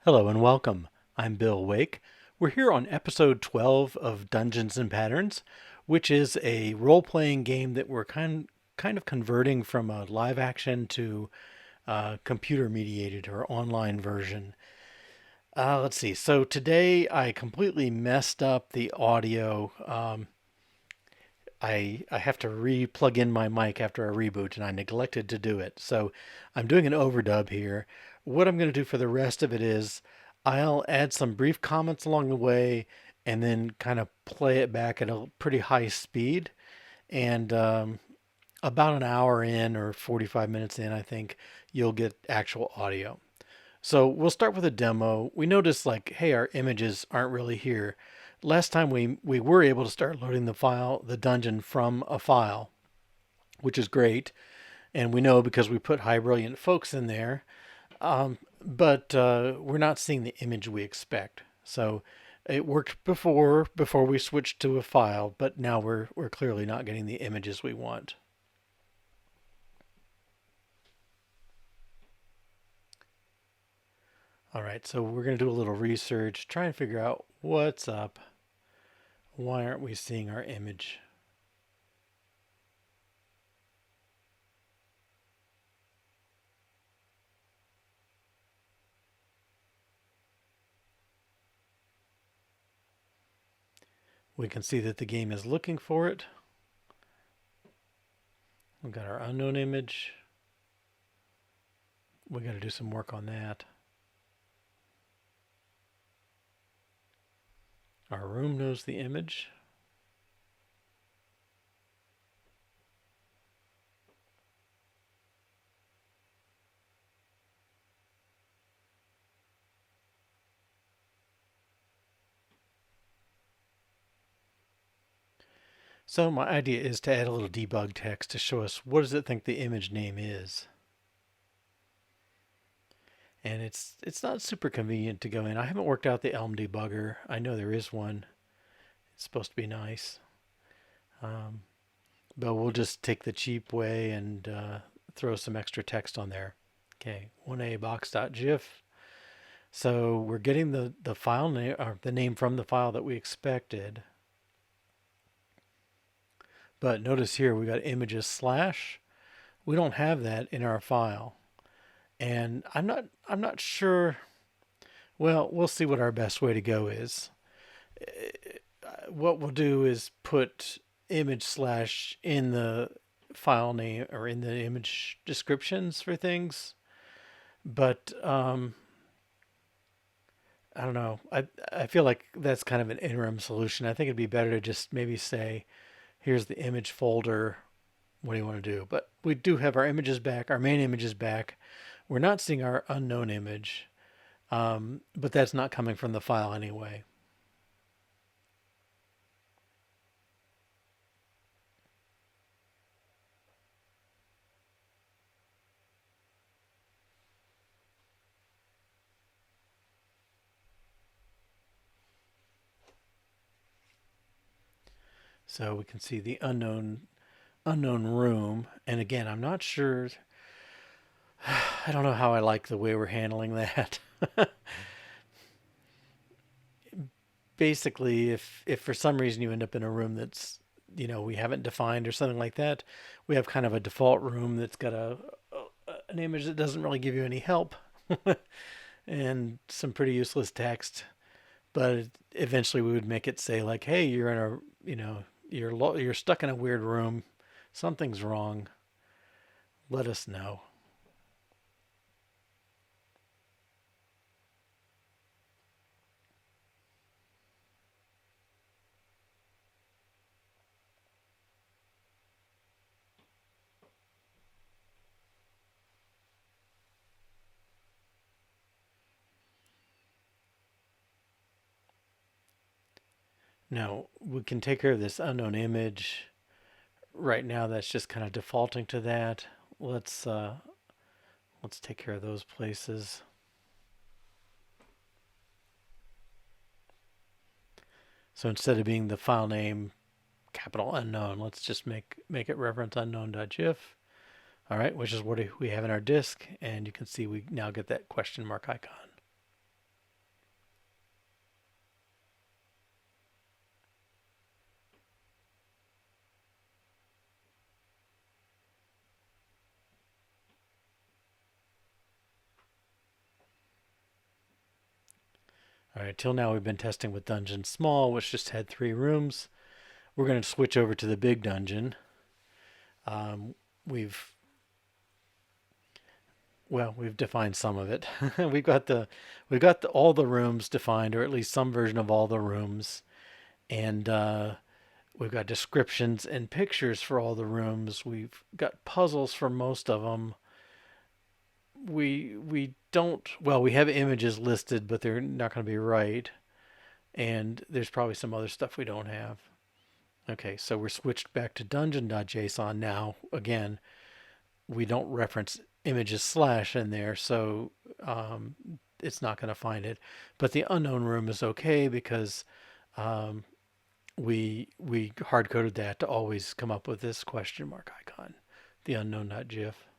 Hello and welcome. I'm Bill Wake. We're here on episode 12 of Dungeons and Patterns, which is a role-playing game that we're kind of converting from a live action to computer mediated or online version. Let's see. So today I completely messed up the audio. I have to re-plug in my mic after a reboot, and I neglected to do it. So I'm doing an overdub here. What I'm going to do for the rest of it is I'll add some brief comments along the way, and then kind of play it back at a pretty high speed. And about an hour in or 45 minutes in, I think you'll get actual audio. So we'll start with a demo. We notice like, hey, our images aren't really here. Last time we were able to start loading the dungeon from a file, which is great. And we know because we put High Brilliant Folks in there, but we're not seeing the image we expect. So it worked before we switched to a file, but now we're clearly not getting the images we want. All right, so we're going to do a little research, try and figure out what's up. Why aren't we seeing our image? We can see that the game is looking for it. We've got our unknown image. We got to do some work on that. Our room knows the image. So my idea is to add a little debug text to show us what does it think the image name is. And it's not super convenient to go in. I haven't worked out the Elm debugger. I know there is one. It's supposed to be nice. Um, but we'll just take the cheap way and throw some extra text on there. Okay, 1a box.gif. So we're getting the file name or the name from the file that we expected. But notice here we got images slash. We don't have that in our file. And I'm not sure. Well, we'll see what our best way to go is. What we'll do is put image slash in the file name or in the image descriptions for things. But I don't know. I feel like that's kind of an interim solution. I think it'd be better to just maybe say, here's the image folder. What do you want to do? But we do have our images back, our main images back. We're not seeing our unknown image, but that's not coming from the file anyway. So we can see the unknown room. And again, I'm not sure. I don't know how I like the way we're handling that. Basically, if for some reason you end up in a room that's we haven't defined or something like that, we have kind of a default room that's got an image that doesn't really give you any help and some pretty useless text. But eventually, we would make it say like, "Hey, you're in a you're stuck in a weird room. Something's wrong. Let us know." Now we can take care of this unknown image. Right now, that's just kind of defaulting to that. Let's uh, let's take care of those places. So instead of being the file name capital unknown, let's just make it reference unknown.gif. All right, which is what we have in our disk, and you can see we now get that question mark icon. All right, till now we've been testing with Dungeon Small, which just had 3 rooms. We're going to switch over to the big dungeon. Um, we've we've defined some of it. We've got all the rooms defined, or at least some version of all the rooms, and we've got descriptions and pictures for all the rooms. We've got puzzles for most of them. We don't well we have images listed, but they're not going to be right, and there's probably some other stuff we don't have. Okay, so we're switched back to dungeon.json now. Again, we don't reference images slash in there, so um, it's not going to find it. But the unknown room is okay because um, we hard coded that to always come up with this question mark icon, the unknown.gif.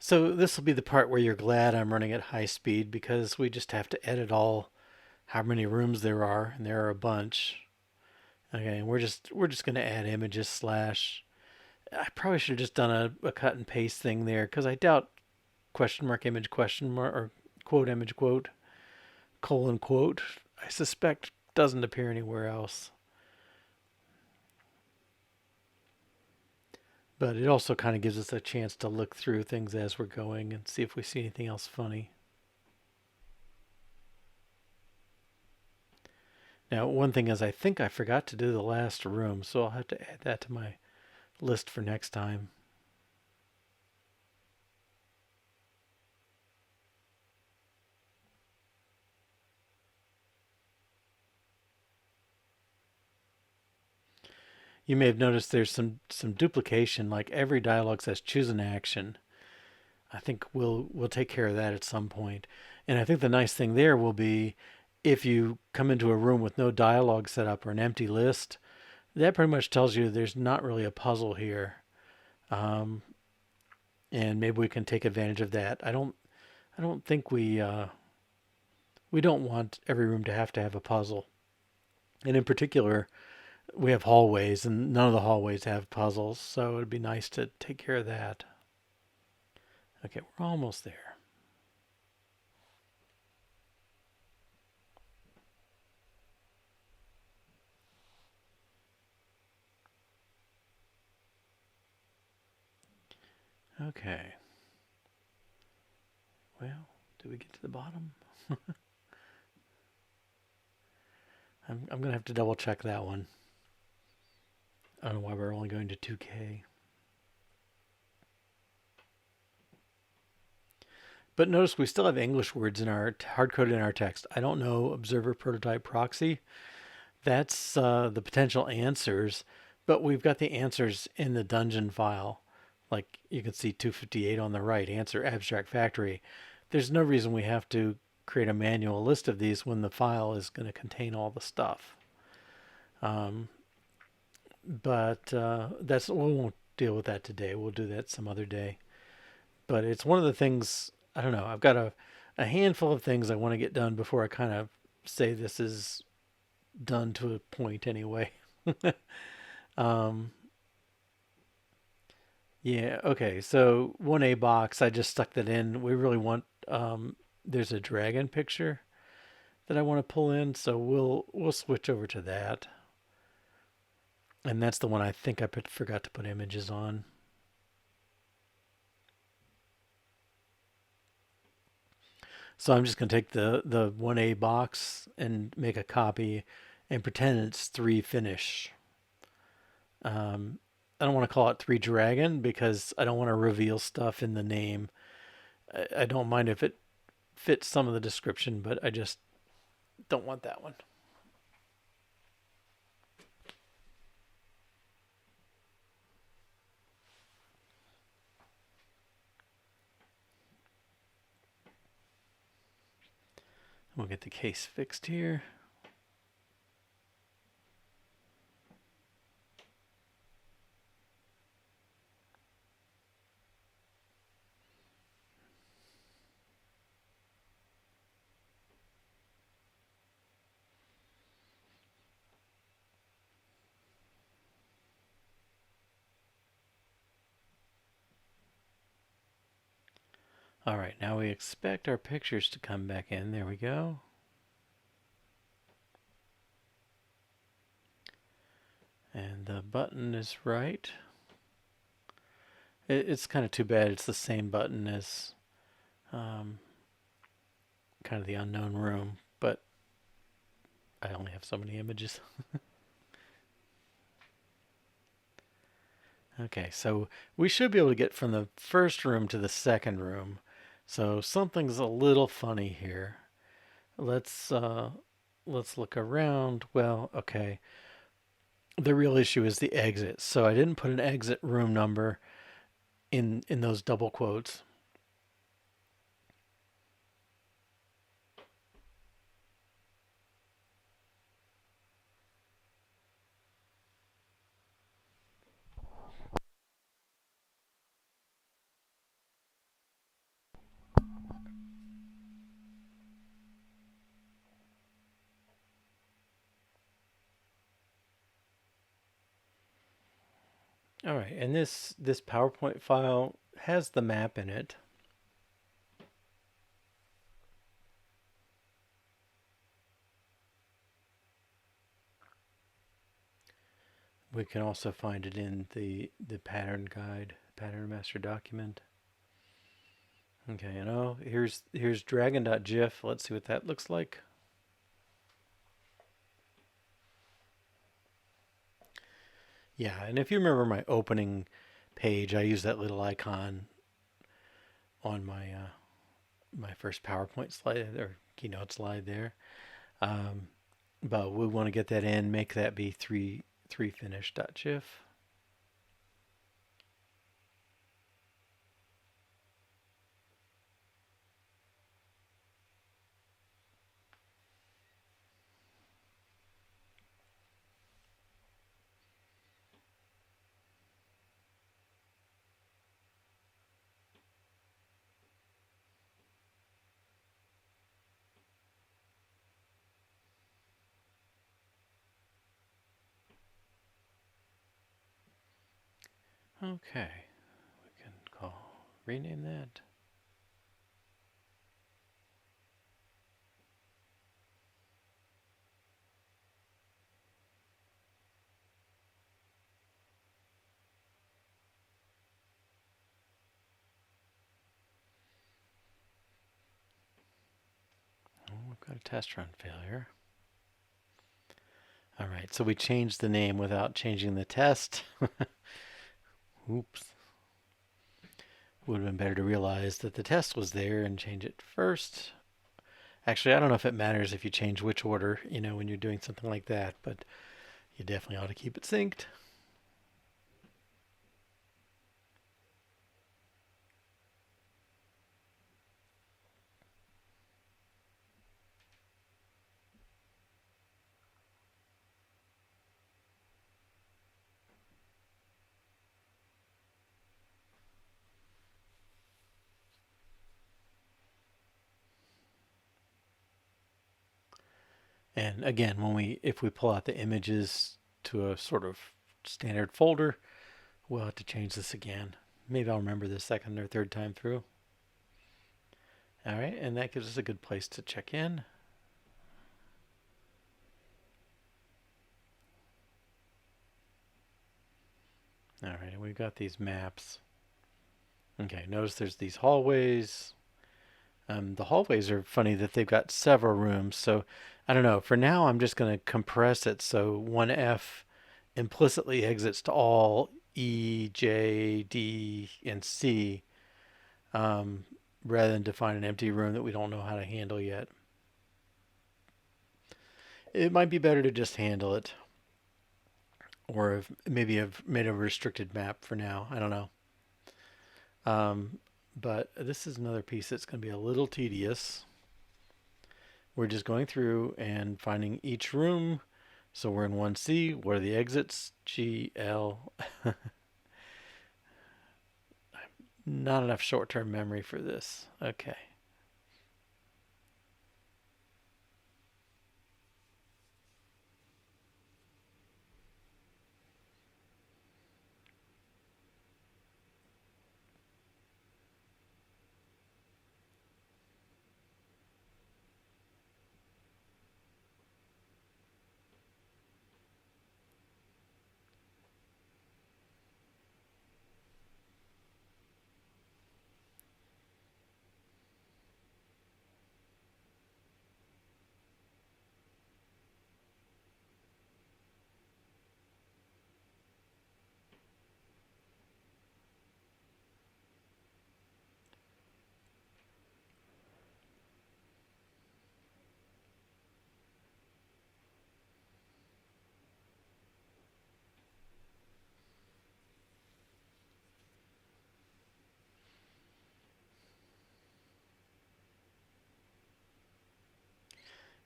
So this will be the part where you're glad I'm running at high speed because we just have to edit all how many rooms there are, and there are a bunch. Okay, and we're just gonna add images slash. I probably should have just done a cut and paste thing there because I doubt question mark image question mark or quote image quote colon quote. I suspect doesn't appear anywhere else. But it also kind of gives us a chance to look through things as we're going and see if we see anything else funny. Now, one thing is I think I forgot to do the last room, so I'll have to add that to my list for next time. You may have noticed there's some duplication, like every dialogue says choose an action. I think we'll take care of that at some point. And I think the nice thing there will be if you come into a room with no dialogue set up or an empty list, that pretty much tells you there's not really a puzzle here. Um, and maybe we can take advantage of that. I don't think we don't want every room to have a puzzle. And in particular, we have hallways, and none of the hallways have puzzles, so it'd be nice to take care of that. Okay, we're almost there. Okay. Well, did we get to the bottom? I'm going to have to double check that one. I don't know why we're only going to 2K. But notice we still have English words in our hard coded in our text. I don't know observer prototype proxy. That's the potential answers, but we've got the answers in the dungeon file. Like you can see 258 on the right, answer abstract factory. There's no reason we have to create a manual list of these when the file is going to contain all the stuff. Um, but we won't deal with that today. We'll do that some other day. But it's one of the things, I don't know, I've got a handful of things I want to get done before I kind of say this is done to a point anyway. um, yeah, okay. So 1A box, I just stuck that in. We really want there's a dragon picture that I want to pull in, so we'll switch over to that. And that's the one I think forgot to put images on. So I'm just going to take the 1A box and make a copy and pretend it's 3 finish. I don't want to call it 3 dragon because I don't want to reveal stuff in the name. I don't mind if it fits some of the description, but I just don't want that one. We'll get the case fixed here. All right, now we expect our pictures to come back in. There we go. And the button is right. It's kind of too bad it's the same button as kind of the unknown room, but I only have so many images. Okay, so we should be able to get from the first room to the second room. So something's a little funny here. Let's look around. Well, okay. The real issue is the exit. So I didn't put an exit room number in those double quotes. All right, and this PowerPoint file has the map in it. We can also find it in the pattern guide, pattern master document. Okay, here's dragon.gif. Let's see what that looks like. Yeah, and if you remember my opening page, I used that little icon on my first PowerPoint slide or keynote slide there. But we want to get that in, make that be three finish.gif. Okay, we can rename that. Oh, we've got a test run failure. All right, so we changed the name without changing the test. Oops. Would have been better to realize that the test was there and change it first. Actually, I don't know if it matters if you change which order, when you're doing something like that, but you definitely ought to keep it synced. And again, if we pull out the images to a sort of standard folder, we'll have to change this again. Maybe I'll remember this second or third time through. All right, and that gives us a good place to check in. All right, and we've got these maps. Okay, notice there's these hallways. The hallways are funny that they've got several rooms. So I don't know. For now, I'm just going to compress it so 1F implicitly exits to all E, J, D, and C, rather than define an empty room that we don't know how to handle yet. It might be better to just handle it, or maybe have made a restricted map for now. I don't know. But this is another piece that's going to be a little tedious. We're just going through and finding each room. So we're in 1C. What are the exits? G, L. Not enough short-term memory for this. Okay.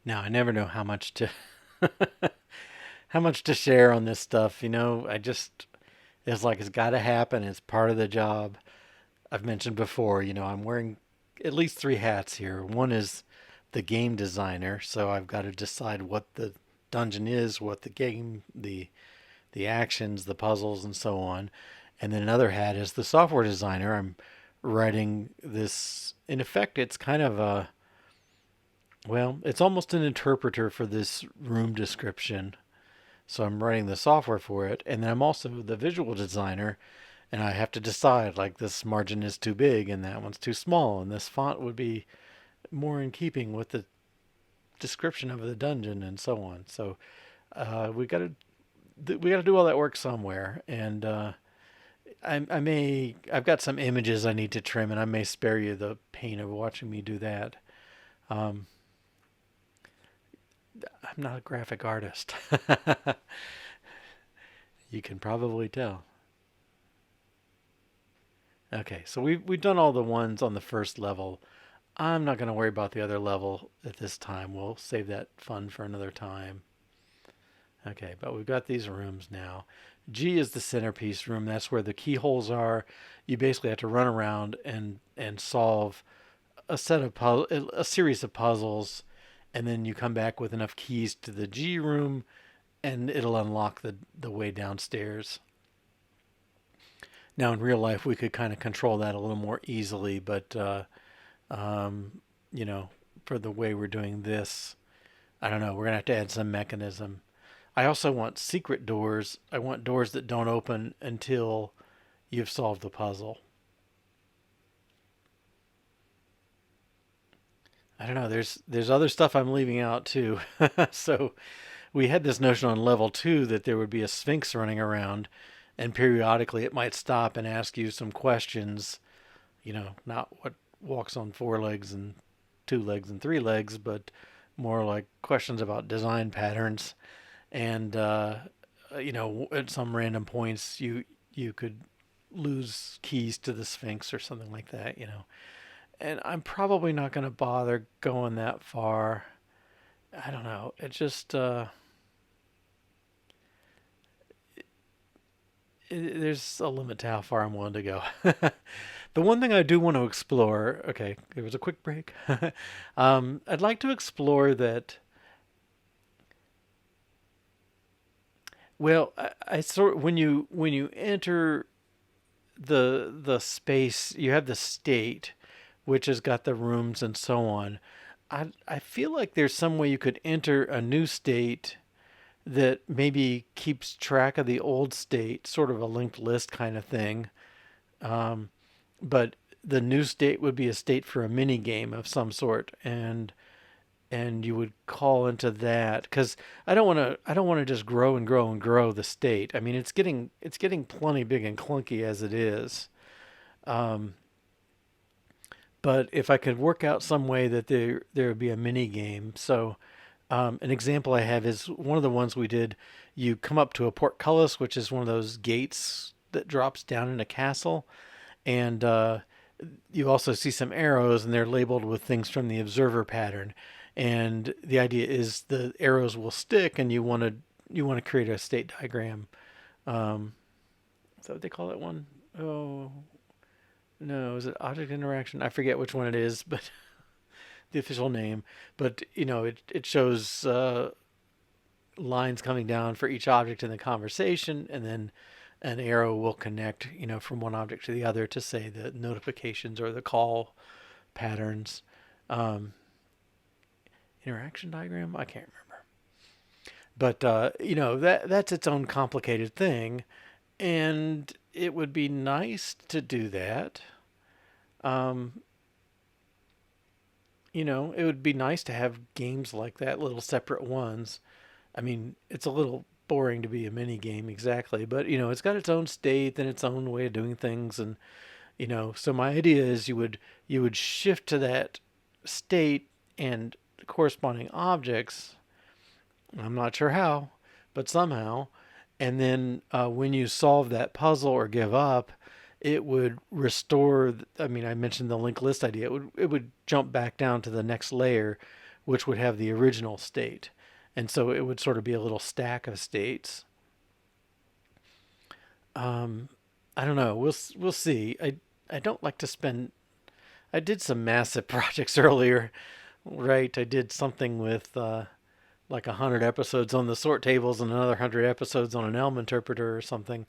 Now I never know how much to how much to share on this stuff. I just it's like it's got to happen. It's part of the job. I've mentioned before. I'm wearing at least three hats here. One is the game designer, so I've got to decide what the dungeon is, what the game, the actions, the puzzles, and so on. And then another hat is the software designer. I'm writing this. In effect, it's kind of a well, it's almost an interpreter for this room description. So I'm writing the software for it, and then I'm also the visual designer, and I have to decide like this margin is too big and that one's too small, and this font would be more in keeping with the description of the dungeon and so on. So we got to do all that work somewhere, and I've got some images I need to trim, and I may spare you the pain of watching me do that. Um, I'm not a graphic artist. You can probably tell. Okay, so we've done all the ones on the first level. I'm not going to worry about the other level at this time. We'll save that fun for another time. Okay, but we've got these rooms now. G is the centerpiece room. That's where the keyholes are. You basically have to run around and solve a series of puzzles, and then you come back with enough keys to the G room, and it'll unlock the way downstairs. Now, in real life, we could kind of control that a little more easily, but um, you know, for the way we're doing this, I don't know. We're gonna have to add some mechanism. I also want secret doors. I want doors that don't open until you've solved the puzzle. I don't know. There's other stuff I'm leaving out too. So we had this notion on level two that there would be a sphinx running around, and periodically it might stop and ask you some questions. Not what walks on four legs and two legs and three legs, but more like questions about design patterns. And at some random points, you could lose keys to the sphinx or something like that. And I'm probably not going to bother going that far. I don't know. It just there's a limit to how far I'm willing to go. The one thing I do want to explore. Okay, it was a quick break. I'd like to explore that. Well, I sort when you enter the space, you have the state, which has got the rooms and so on. I feel like there's some way you could enter a new state that maybe keeps track of the old state, sort of a linked list kind of thing. Um, but the new state would be a state for a mini game of some sort, and you would call into that because I don't want to just grow and grow and grow the state. I mean, it's getting plenty big and clunky as it is. Um, but if I could work out some way that there would be a mini game. So an example I have is one of the ones we did. You come up to a portcullis, which is one of those gates that drops down in a castle, and you also see some arrows, and they're labeled with things from the observer pattern. And the idea is the arrows will stick, and you want to create a state diagram. Um, is that what they call that one? Oh no, is it object interaction? I forget which one it is, but the official name. But it shows lines coming down for each object in the conversation, and then an arrow will connect, from one object to the other to say the notifications or the call patterns. Um, Interaction diagram? I can't remember. But that's its own complicated thing, and it would be nice to do that. Um, it would be nice to have games like that, little separate ones. I mean, it's a little boring to be a mini game exactly, but it's got its own state and its own way of doing things, and so my idea is you would shift to that state and corresponding objects. I'm not sure how, but somehow. And then when you solve that puzzle or give up, it would restore. I mean, I mentioned the linked list idea. It would jump back down to the next layer, which would have the original state. And so it would sort of be a little stack of states. Um, I don't know. We'll see. I don't like to spend. I did some massive projects earlier, right? I did something with like 100 episodes on the sort tables and another 100 episodes on an Elm interpreter or something.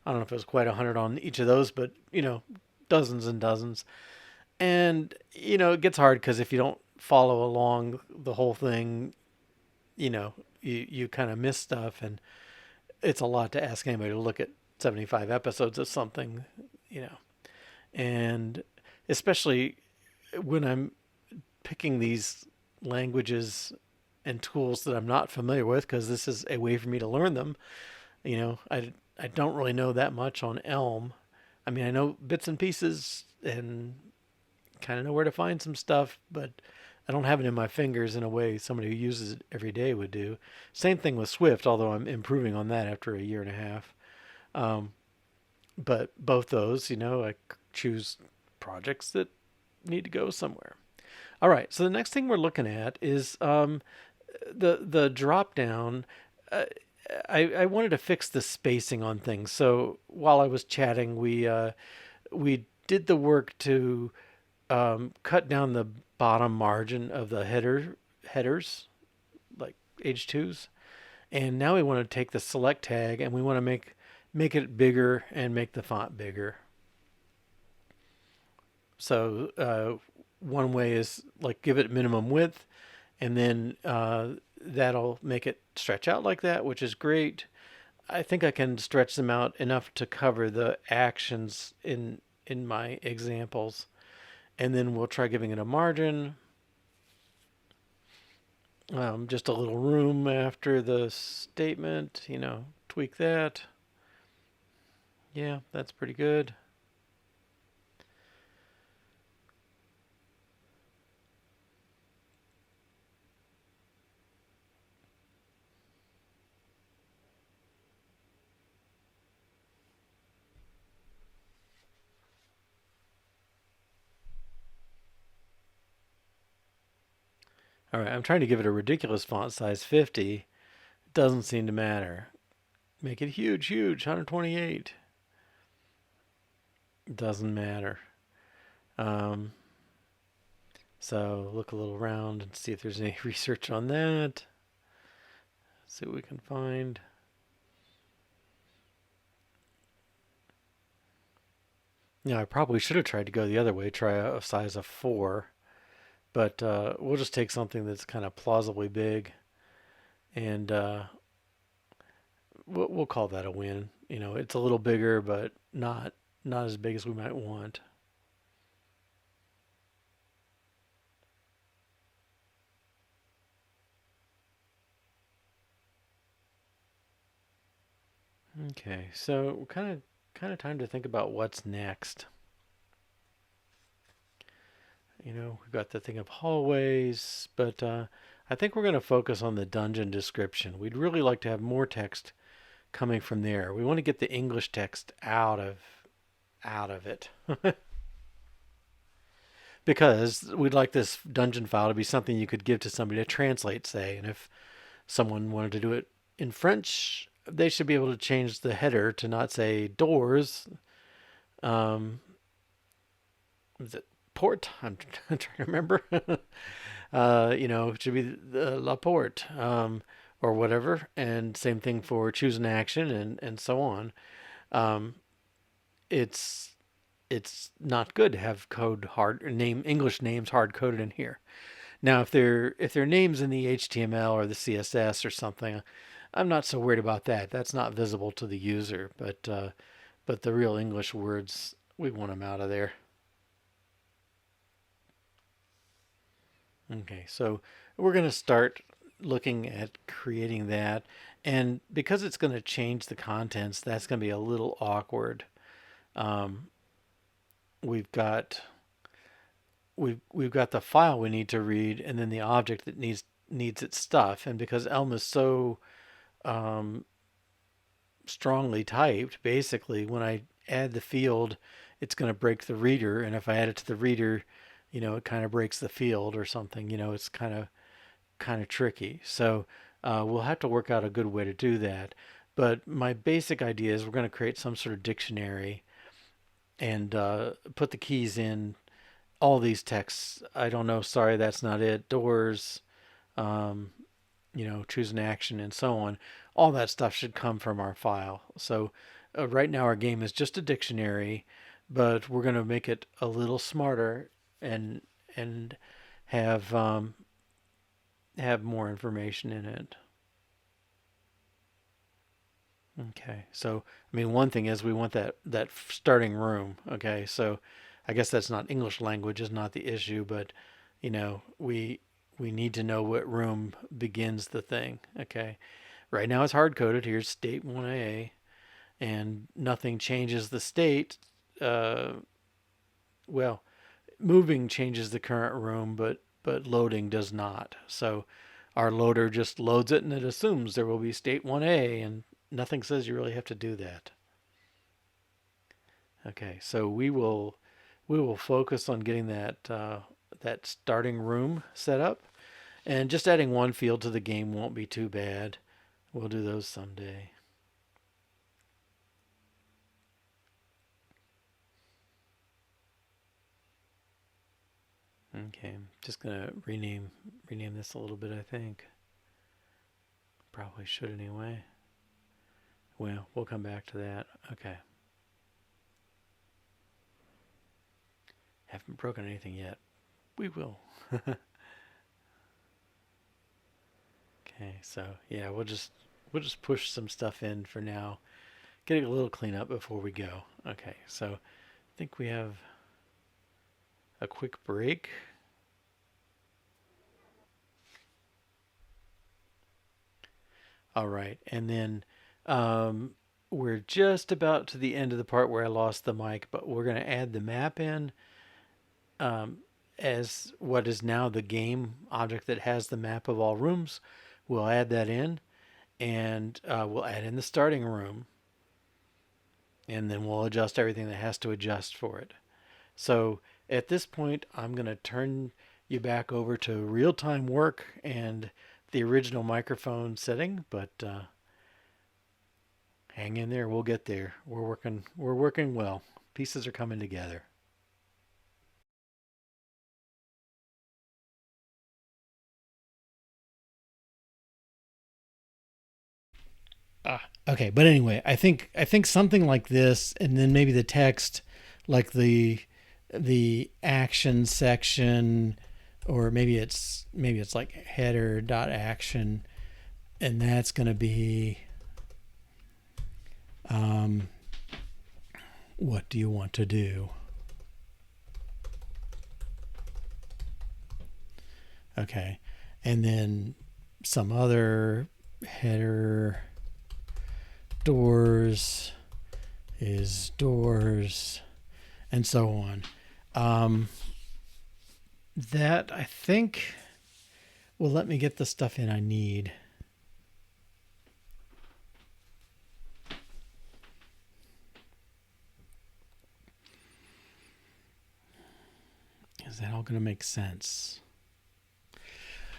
I don't know if it was quite 100 on each of those, but dozens and dozens. And it gets hard because if you don't follow along the whole thing, you kind of miss stuff, and it's a lot to ask anybody to look at 75 episodes of something, you know. And especially when I'm picking these languages and tools that I'm not familiar with, because this is a way for me to learn them. I don't really know that much on Elm. I mean, I know bits and pieces and kind of know where to find some stuff, but I don't have it in my fingers in a way somebody who uses it every day would do. Same thing with Swift, although I'm improving on that after a year and a half. Um, but both those, I choose projects that need to go somewhere. All right, so the next thing we're looking at is the drop down. Uh, I wanted to fix the spacing on things. So while I was chatting, we did the work to cut down the bottom margin of the headers, like H2s, and now we want to take the select tag and we want to make it bigger and make the font bigger. So one way is like give it minimum width, and then that'll make it stretch out like that, which is great. I think I can stretch them out enough to cover the actions in my examples. And then we'll try giving it a margin. Just a little room after the statement, tweak that. Yeah, that's pretty good. All right, I'm trying to give it a ridiculous font size 50. Doesn't seem to matter. Make it huge, huge, 128. Doesn't matter. Um, so look a little around and see if there's any research on that. See what we can find. Yeah, I probably should have tried to go the other way, try a size of 4. But we'll just take something that's kind of plausibly big, and we'll call that a win. It's a little bigger, but not as big as we might want. Okay, so kind of time to think about what's next. We've got the thing of hallways, but I think we're going to focus on the dungeon description. We'd really like to have more text coming from there. We want to get the English text out of it. Because we'd like this dungeon file to be something you could give to somebody to translate, say. And if someone wanted to do it in French, they should be able to change the header to not say doors. Um, is it port? I'm trying to remember. It should be the La Porte or whatever. And same thing for choose an action and so on. Um, it's it's not good to have code hard name English names hard coded in here. Now, if they're names in the HTML or the CSS or something, I'm not so worried about that. That's not visible to the user, but the real English words, we want them out of there. Okay, so we're going to start looking at creating that, and because it's going to change the contents, that's going to be a little awkward. Um, we've got we've got the file we need to read, and then the object that needs its stuff. And because Elm is so um, strongly typed, basically, when I add the field, it's going to break the reader, and if I add it to the reader, it kind of breaks the field or something. It's kind of kind of tricky. So we'll have to work out a good way to do that. But my basic idea is we're going to create some sort of dictionary and put the keys in all these texts. I don't know. Sorry, that's not it. Doors, um, choose an action and so on. All that stuff should come from our file. So right now our game is just a dictionary, but we're going to make it a little smarter and and have have more information in it. Okay. So, I mean, one thing is we want that starting room. Okay. So, I guess that's not English language is not the issue, but we need to know what room begins the thing. Okay. Right now it's hard coded. Here's state 1A, and nothing changes the state. Uh, well, moving changes the current room, but loading does not. So our loader just loads it and it assumes there will be state 1A, and nothing says you really have to do that. Okay, so we will focus on getting that starting room set up, and just adding one field to the game won't be too bad. We'll do those someday. Okay, just gonna rename this a little bit. I think probably should anyway. Well, we'll come back to that. Okay, haven't broken anything yet. We will. Okay, so yeah, we'll just push some stuff in for now. Getting a little cleanup before we go. Okay, so I think we have a quick break. All right, and then we're just about to the end of the part where I lost the mic, but we're going to add the map in um, as what is now the game object that has the map of all rooms. We'll add that in, and we'll add in the starting room, and then we'll adjust everything that has to adjust for it. So at this point, I'm going to turn you back over to real time work and the original microphone setting, but hang in there. We'll get there. We're working well. Pieces are coming together. Okay, but anyway, I think something like this, and then maybe the text, like the action section, or maybe it's like header dot action, and that's going to be um, what do you want to do? Okay, and then some other header doors is doors, and so on. Um, that I think will let me get the stuff in I need. Is that all going to make sense?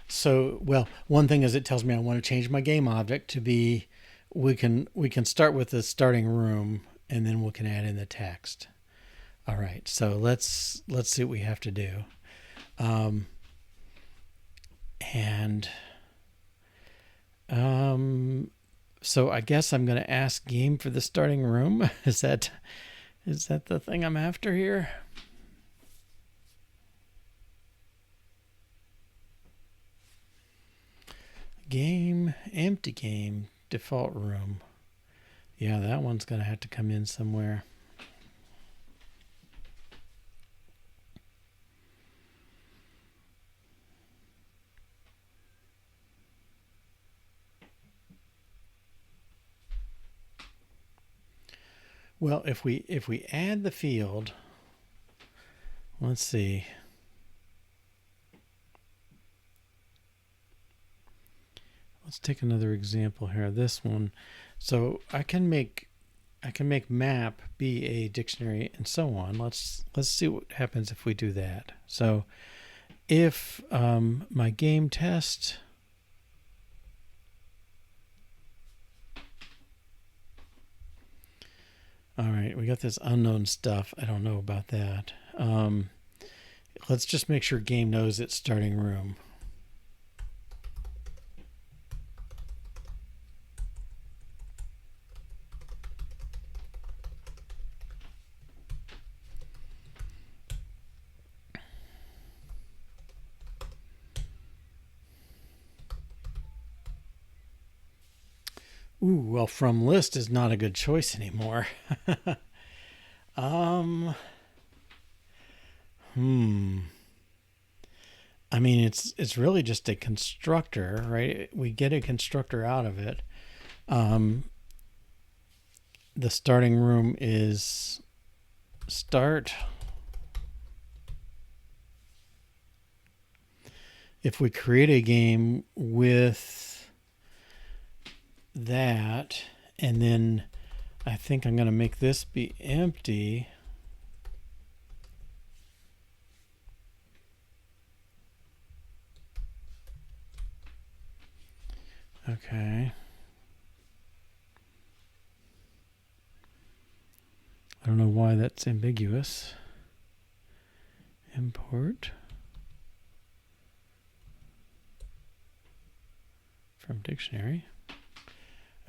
So, well, one thing is it tells me I want to change my game object to be we can start with the starting room, and then we can add in the text. All right, so let's see what we have to do. Um, and so I guess I'm going to ask game for the starting room. Is that the thing I'm after here? Game, empty game, default room. Yeah, that one's going to have to come in somewhere. Well, if we add the field, let's see. Let's take another example here. This one. So I can make map be a dictionary and so on. Let's see what happens if we do that. So if my game test All right, we got this unknown stuff. I don't know about that. Let's just make sure game knows it's starting room. Ooh, well, from list is not a good choice anymore. um, hmm. I mean, it's really just a constructor, right? We get a constructor out of it. Um, the starting room is start. If we create a game with that, and then I think I'm going to make this be empty. Okay. I don't know why that's ambiguous. Import from dictionary.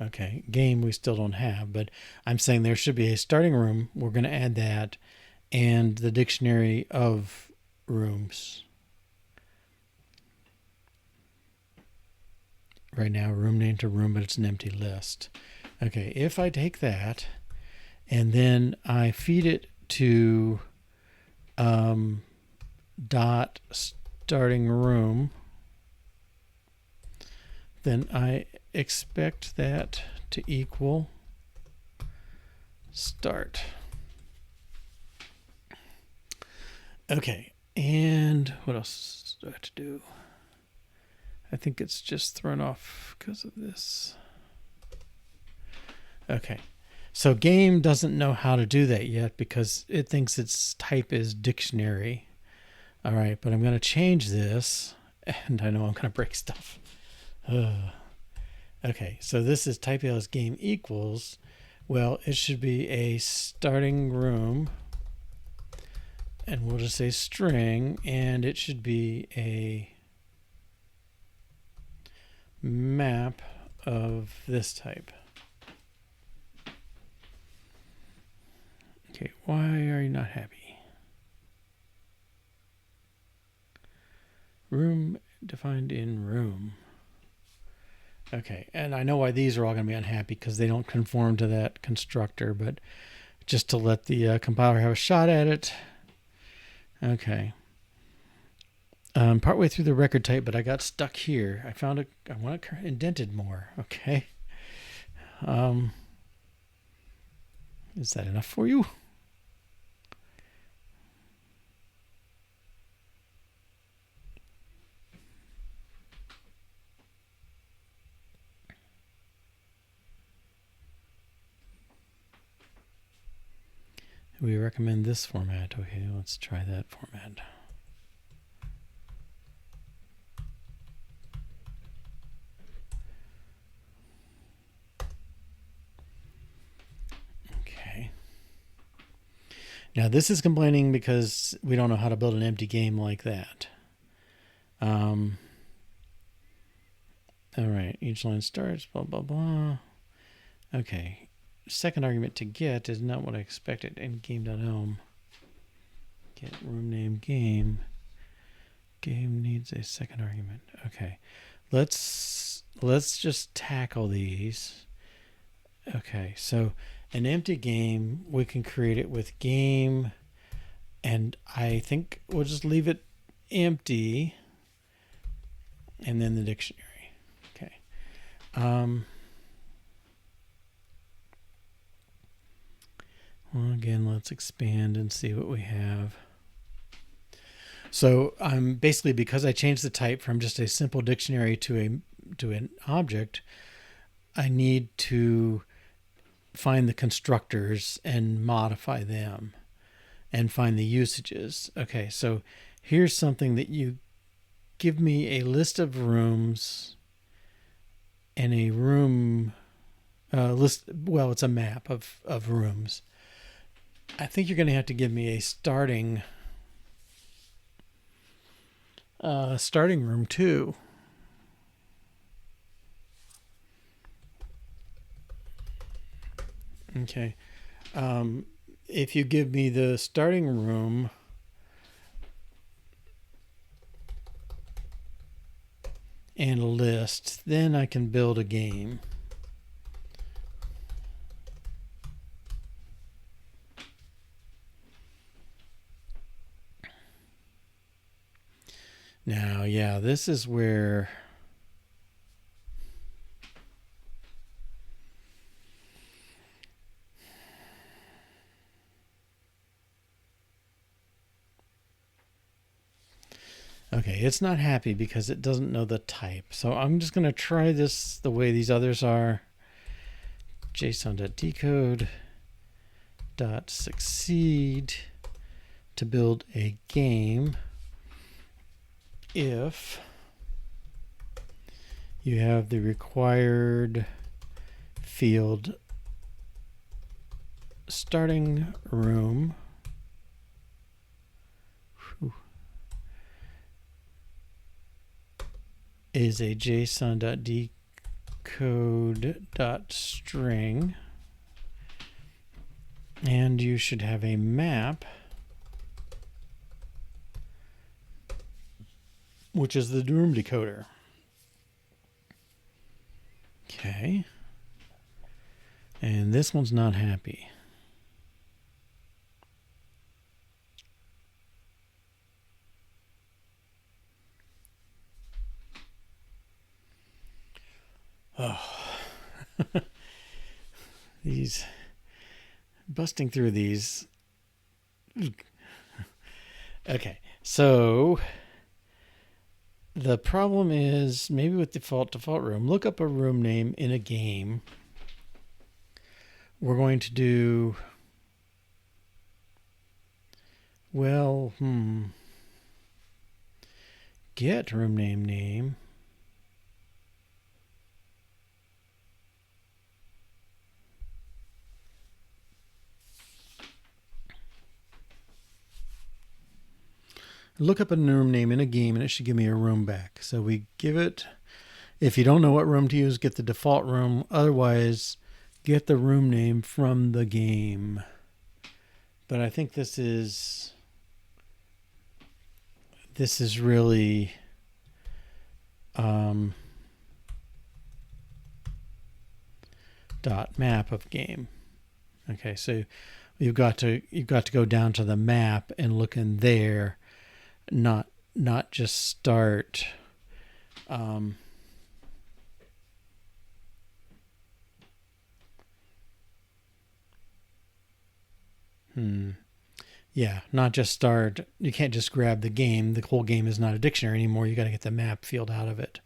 Okay, game we still don't have, but I'm saying there should be a starting room. We're going to add that and the dictionary of rooms. Right now, room name to room, but it's an empty list. Okay, if I take that and then I feed it to dot starting room, then I expect that to equal start. Okay, and what else do I have to do? I think it's just thrown off because of this. Okay, so game doesn't know how to do that yet because it thinks its type is dictionary. All right, but I'm going to change this, and I know I'm going to break stuff. Okay, so this is type as game equals. Well, it should be a starting room, and we'll just say string, and it should be a map of this type. Okay, why are you not happy? Room defined in room. Okay, and I know why these are all going to be unhappy because they don't conform to that constructor, but just to let the compiler have a shot at it. Okay. Partway through the record type, but I got stuck here. I found it. I want it indented more. Okay. Is that enough for you? We recommend this format. Okay, let's try that format. Okay. Now this is complaining because we don't know how to build an empty game like that. All right, each line starts, blah, blah, blah. Okay, second argument to get is not what I expected in game.elm. Get room name game. Game needs a second argument. Okay, let's just tackle these. Okay, so an empty game, we can create it with game, and I think we'll just leave it empty, and then the dictionary. Okay. Well, again, let's expand and see what we have. So basically, because I changed the type from just a simple dictionary to an object, I need to find the constructors and modify them and find the usages. Okay, so here's something that you give me a list of rooms and a room list. Well, it's a map of rooms. I think you're going to have to give me a starting room too. Okay. If you give me the starting room and a list, then I can build a game. Now, yeah, this is where okay, it's not happy because it doesn't know the type. So I'm just going to try this the way these others are. JSON.decode.succeed to build a game if you have the required field starting room is a JSON.decode.string, and you should have a map, which is the room decoder. Okay. And this one's not happy. Oh. These busting through these. Okay. So the problem is maybe with default room. Look up a room name in a game. We're going to do get room name. Look up a room name in a game and it should give me a room back. So we give it, if you don't know what room to use, get the default room. Otherwise, get the room name from the game. But I think this is really dot map of game. Okay, so you've got to go down to the map and look in there, not just start yeah, not just start. You can't just grab the game. The whole game is not a dictionary anymore. You got to get the map field out of it.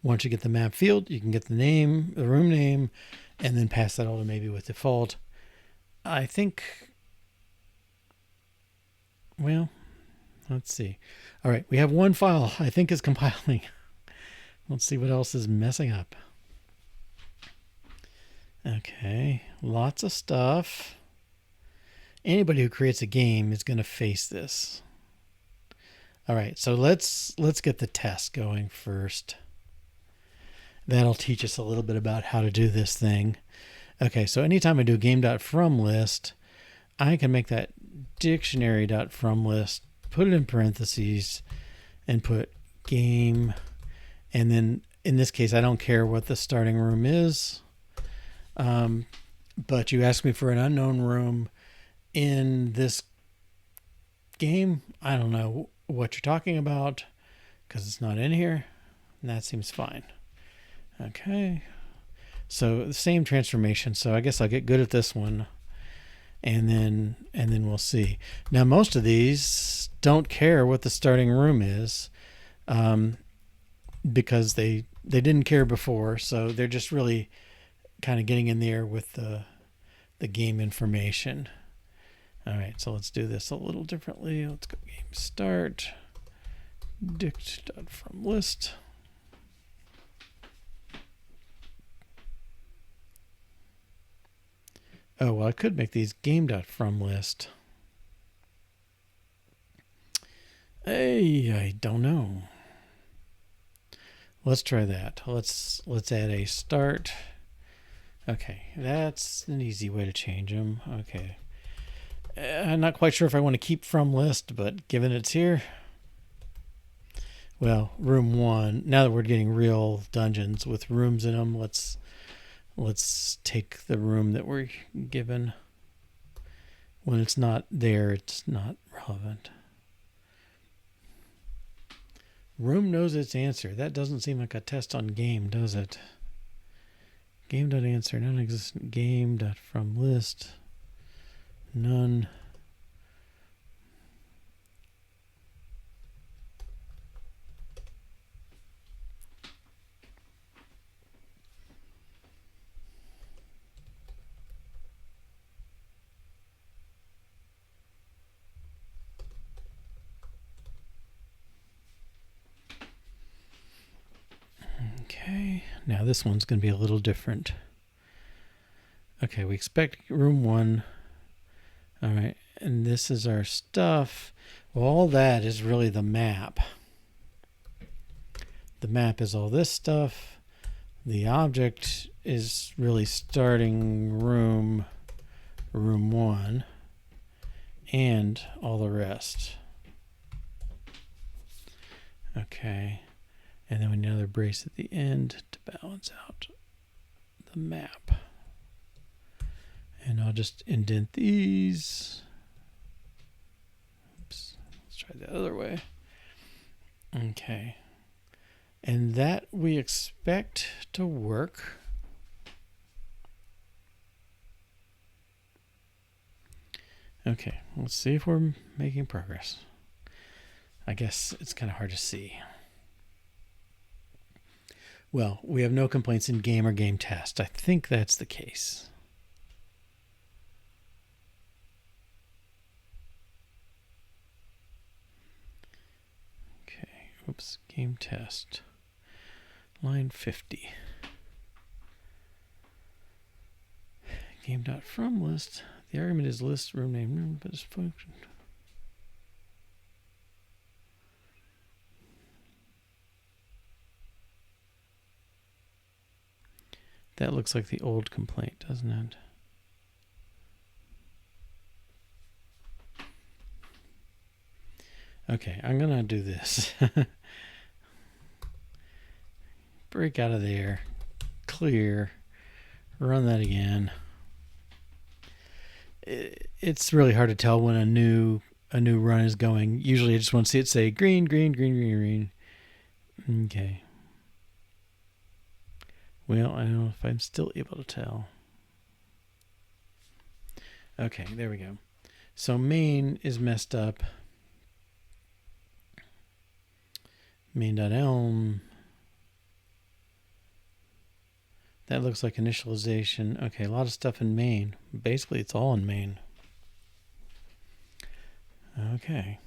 Once you get the map field, you can get the name, the room name, and then pass that over maybe with default. I think, well, let's see. All right, we have one file I think is compiling. Let's see what else is messing up. Okay, lots of stuff. Anybody who creates a game is going to face this. All right, so let's get the test going first. That'll teach us a little bit about how to do this thing. Okay, so anytime I do game.fromList, I can make that dictionary.fromList, put it in parentheses, and put game. And then in this case, I don't care what the starting room is. But you ask me for an unknown room in this game. I don't know what you're talking about because it's not in here. And that seems fine. Okay. So the same transformation. So I guess I'll get good at this one. And then we'll see. Now, most of these don't care what the starting room is because they didn't care before. So they're just really kind of getting in there with the game information. All right, so let's do this a little differently. Let's go game start, dict.fromList. Oh, well, I could make these game.from list. Hey, I don't know. Let's try that. Let's add a start. Okay, that's an easy way to change them. Okay. I'm not quite sure if I want to keep from list, but given it's here, well, room 1. Now that we're getting real dungeons with rooms in them, let's take the room that we're given. When it's not there, it's not relevant. Room knows its answer. That doesn't seem like a test on game, does it? Game.answer, non-existent. Game.from list, none. Okay, now this one's going to be a little different. Okay, we expect room 1. All right, and this is our stuff. Well, all that is really the map. The map is all this stuff. The object is really starting room 1, and all the rest. Okay. And then we need another brace at the end to balance out the map. And I'll just indent these. Oops. Let's try the other way. Okay. And that we expect to work. Okay. Let's see if we're making progress. I guess it's kind of hard to see. Well, we have no complaints in game or game test. I think that's the case. Okay, oops, game test. Line 50. Game.from list. The argument is list room name, but it's function. That looks like the old complaint, doesn't it? Okay, I'm going to do this. Break out of there. Clear. Run that again. It's really hard to tell when a new run is going. Usually I just want to see it say green, green, green, green, green. Okay. Well, I don't know if I'm still able to tell. Okay, there we go. So main is messed up. Main.elm. That looks like initialization. Okay, a lot of stuff in main. Basically, it's all in main. Okay.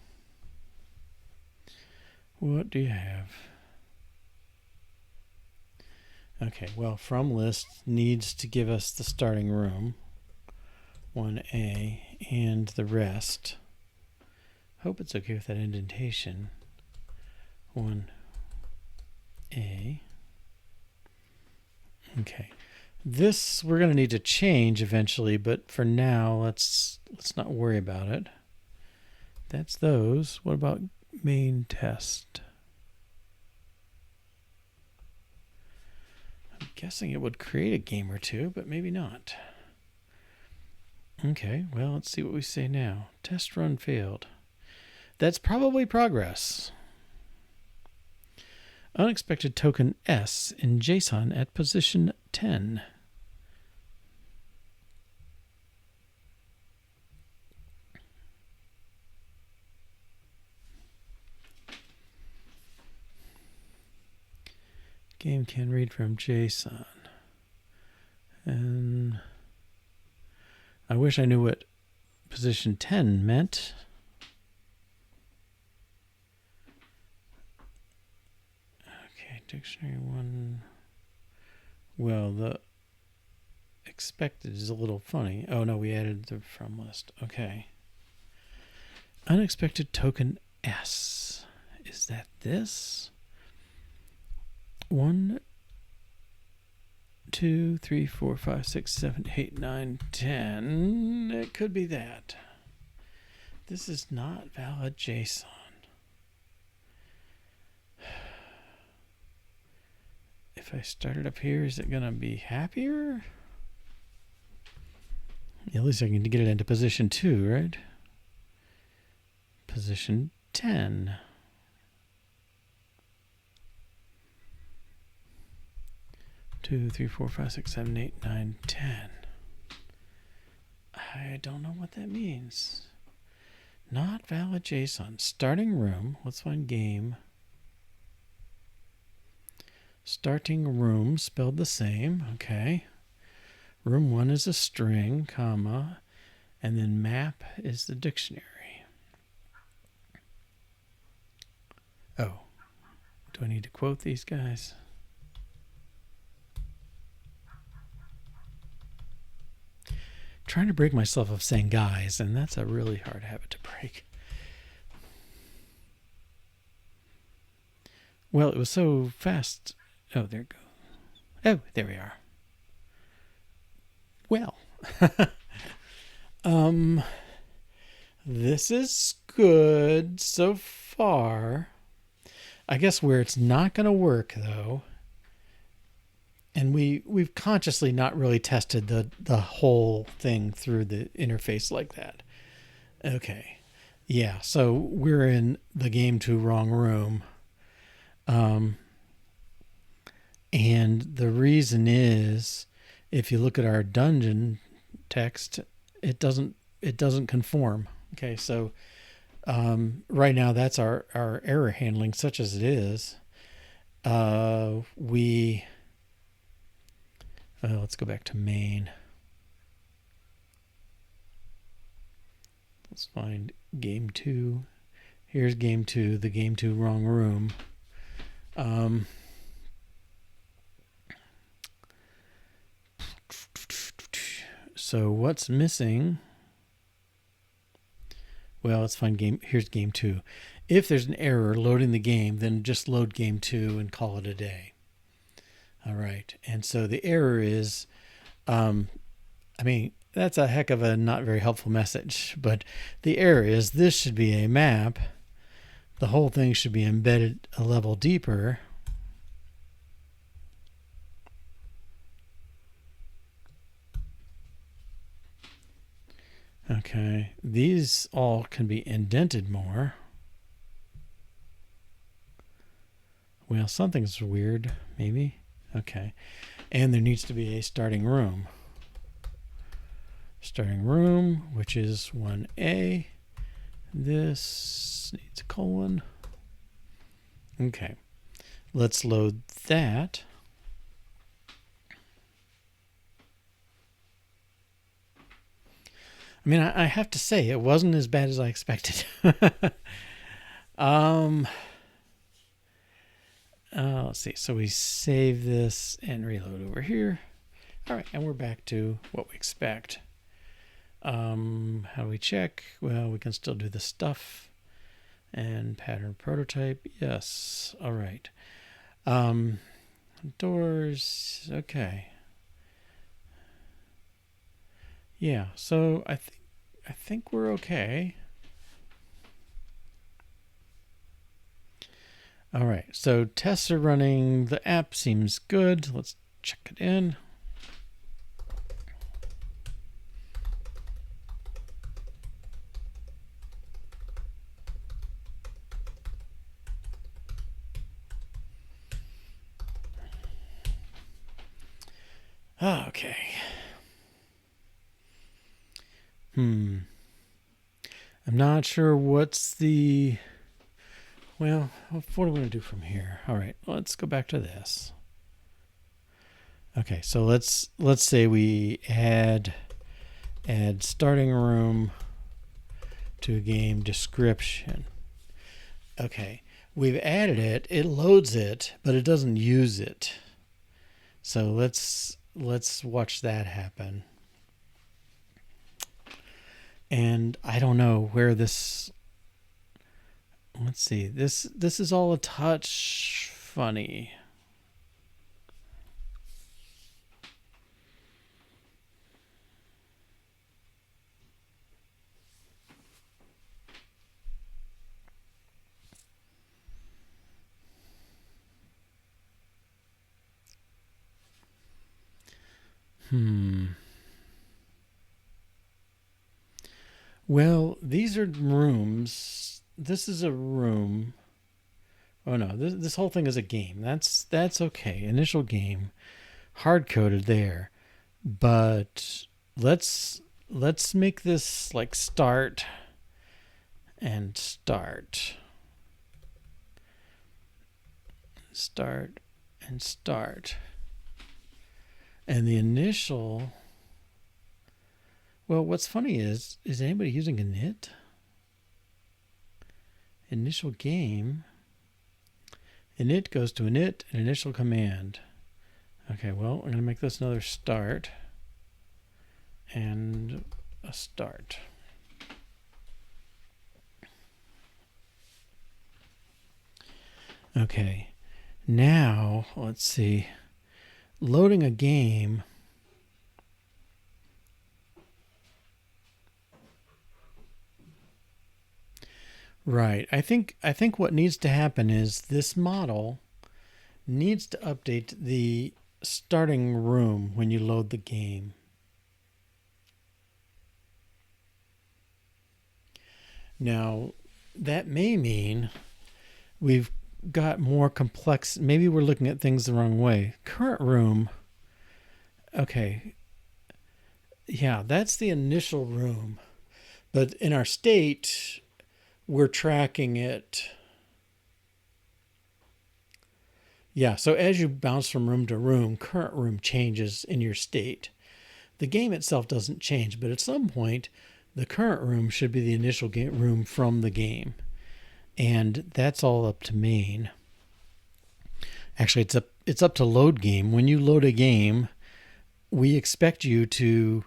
What do you have? Okay, well, from list needs to give us the starting room, 1A, and the rest. Hope it's okay with that indentation. 1A. Okay. This we're going to need to change eventually, but for now, let's not worry about it. That's those. What about main test? I'm guessing it would create a game or two, but maybe not. Okay, well, let's see what we say now. Test run failed. That's probably progress. Unexpected token S in JSON at position 10. Game can read from JSON. And I wish I knew what position 10 meant. Okay, dictionary 1. Well, expected is a little funny. Oh no, we added the from list. Okay. Unexpected token S. Is that this? 1, 2, 3, 4, 5, 6, 7, 8, 9, 10. It could be that. This is not valid JSON. If I start it up here, is it going to be happier? At least I can get it into position 2, right? Position 10. 2, 3, 4, 5, 6, 7, 8, 9, 10. I don't know what that means. Not valid JSON. Starting room. Let's find game. Starting room spelled the same. Okay. Room 1 is a string, comma, and then map is the dictionary. Oh, do I need to quote these guys? Trying to break myself of saying guys, and that's a really hard habit to break. Well, it was so fast. Oh, there it goes. Oh, there we are. Well, this is good so far. I guess where it's not going to work, though, and we've consciously not really tested the whole thing through the interface like that. Okay. Yeah, so we're in the game to wrong room. And the reason is, if you look at our dungeon text, it doesn't conform. Okay, so right now that's our error handling, such as it is. Let's go back to main. Let's find game 2. Here's game 2, the game 2 wrong room. So what's missing? Well, let's find game. Here's game 2. If there's an error loading the game, then just load game 2 and call it a day. All right. And so the error is, that's a heck of a not very helpful message, but the error is this should be a map. The whole thing should be embedded a level deeper. Okay, these all can be indented more. Well, something's weird, maybe. Okay, and there needs to be a starting room. Starting room, which is 1A. This needs a colon. Okay, let's load that. I mean, I have to say, it wasn't as bad as I expected. Let's see. So we save this and reload over here. All right, and we're back to what we expect. How do we check? Well, we can still do the stuff and pattern prototype. Yes. All right. Doors. Okay. Yeah. So I think we're okay. All right. So tests are running. The app seems good. Let's check it in. Okay. I'm not sure what's the... Well, what do we want to do from here? All right, let's go back to this. Okay, so let's say we add starting room to game description. Okay, we've added it. It loads it, but it doesn't use it. So let's let's watch that happen. And I don't know where this. Let's see. This is all a touch funny. Well, these are rooms. This is a room. Oh no, this whole thing is a game. That's okay. Initial game, hard coded there. But let's make this like start and start. Start and start. And the initial. Well, what's funny is anybody using init? Initial game. Init goes to init, an initial command. Okay, well, I'm going to make this another start. And a start. Okay, now, let's see. Loading a game. Right. I think what needs to happen is this model needs to update the starting room when you load the game. Now, that may mean we've got more complex. Maybe we're looking at things the wrong way. Current room. Okay. Yeah, that's the initial room. But in our state, we're tracking it. Yeah, so as you bounce from room to room, current room changes in your state. The game itself doesn't change, but at some point, the current room should be the initial game room from the game. And that's all up to main. Actually, it's up to load game. When you load a game, we expect you to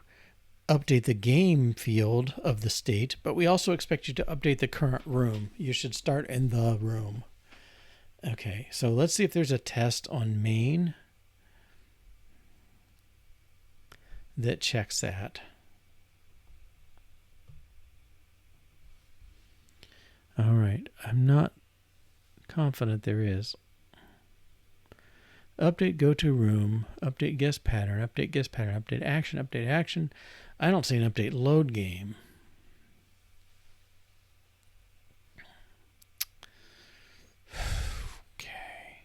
update the game field of the state, but we also expect you to update the current room. You should start in the room. Okay, so let's see if there's a test on main that checks that. All right, I'm not confident there is. Update go to room, update guest pattern, update guest pattern, update action, update action. I don't see an update load game. Okay.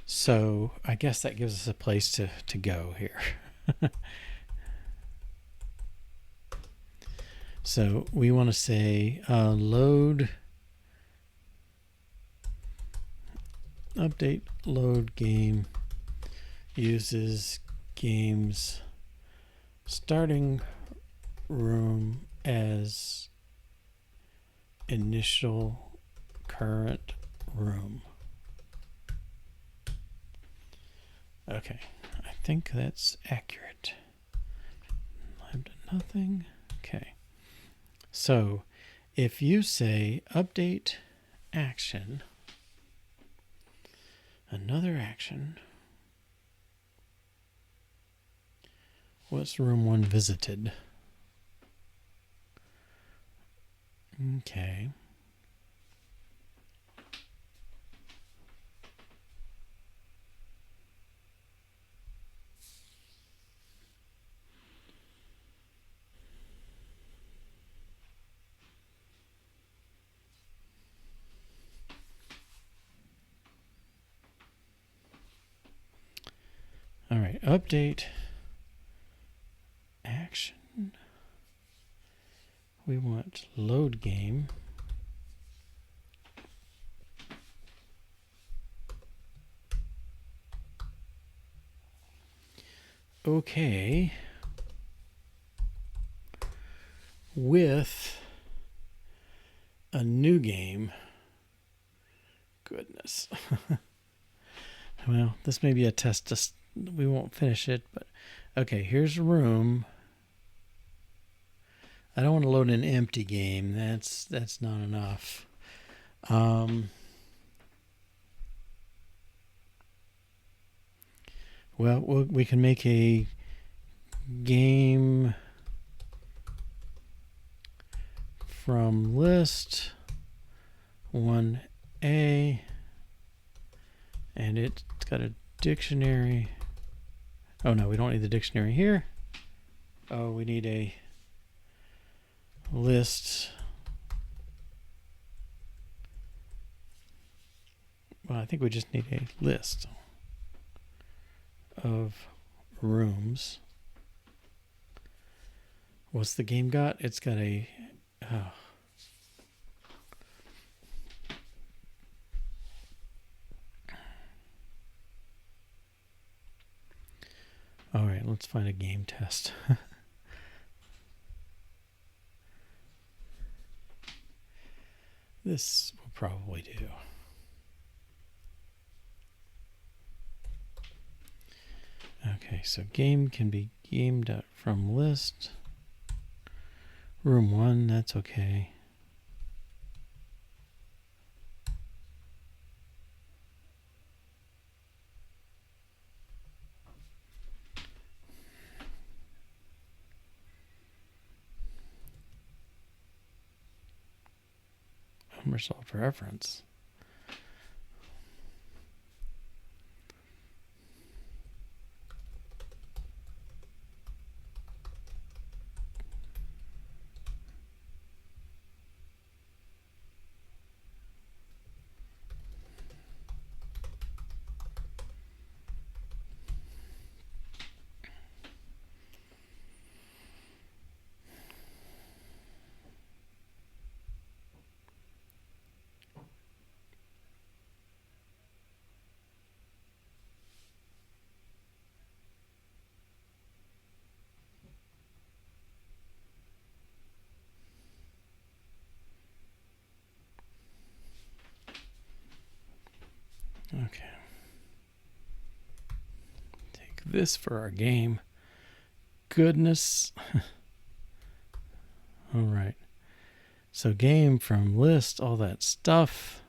So I guess that gives us a place to go here. So we want to say load update load game uses game's starting room as initial current room. Okay, I think that's accurate. Lambda nothing. Okay. So if you say update action, another action, what's room 1 visited? Okay. All right, update action. We want load game. Okay. With a new game. Goodness. Well, this may be a test we won't finish it, but okay, here's a room. I don't want to load an empty game. That's not enough. Well, we can make a game from list 1A, and it's got a dictionary. Oh no, we don't need the dictionary here. Oh, we need a list. Well, I think we just need a list of rooms. What's the game got? It's got a... Oh. All right, let's find a game test. This will probably do. Okay, so game can be gamed from list. Room 1, that's okay. Unresolved reference. Okay. Take this for our game. Goodness. All right. So game from list, all that stuff.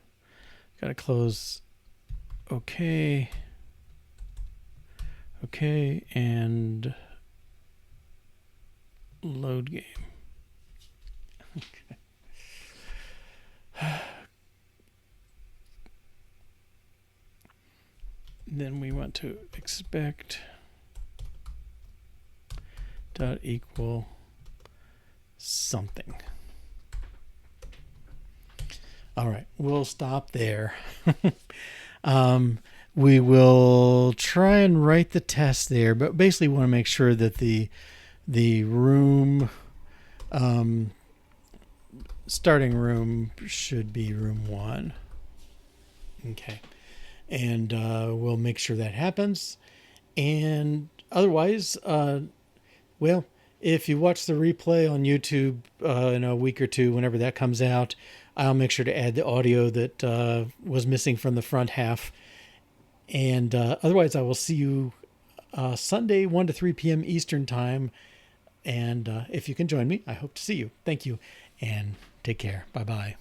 Got to close. Okay. Okay, and load game. Okay. Then we want to expect dot equal something. All right, we'll stop there. We will try and write the test there, but basically want to make sure that the room, starting room should be room 1. Okay. And we'll make sure that happens. And otherwise, well, if you watch the replay on YouTube in a week or two, whenever that comes out, I'll make sure to add the audio that was missing from the front half. And otherwise, I will see you Sunday, 1 to 3 p.m. Eastern Time. And if you can join me, I hope to see you. Thank you, and take care. Bye-bye.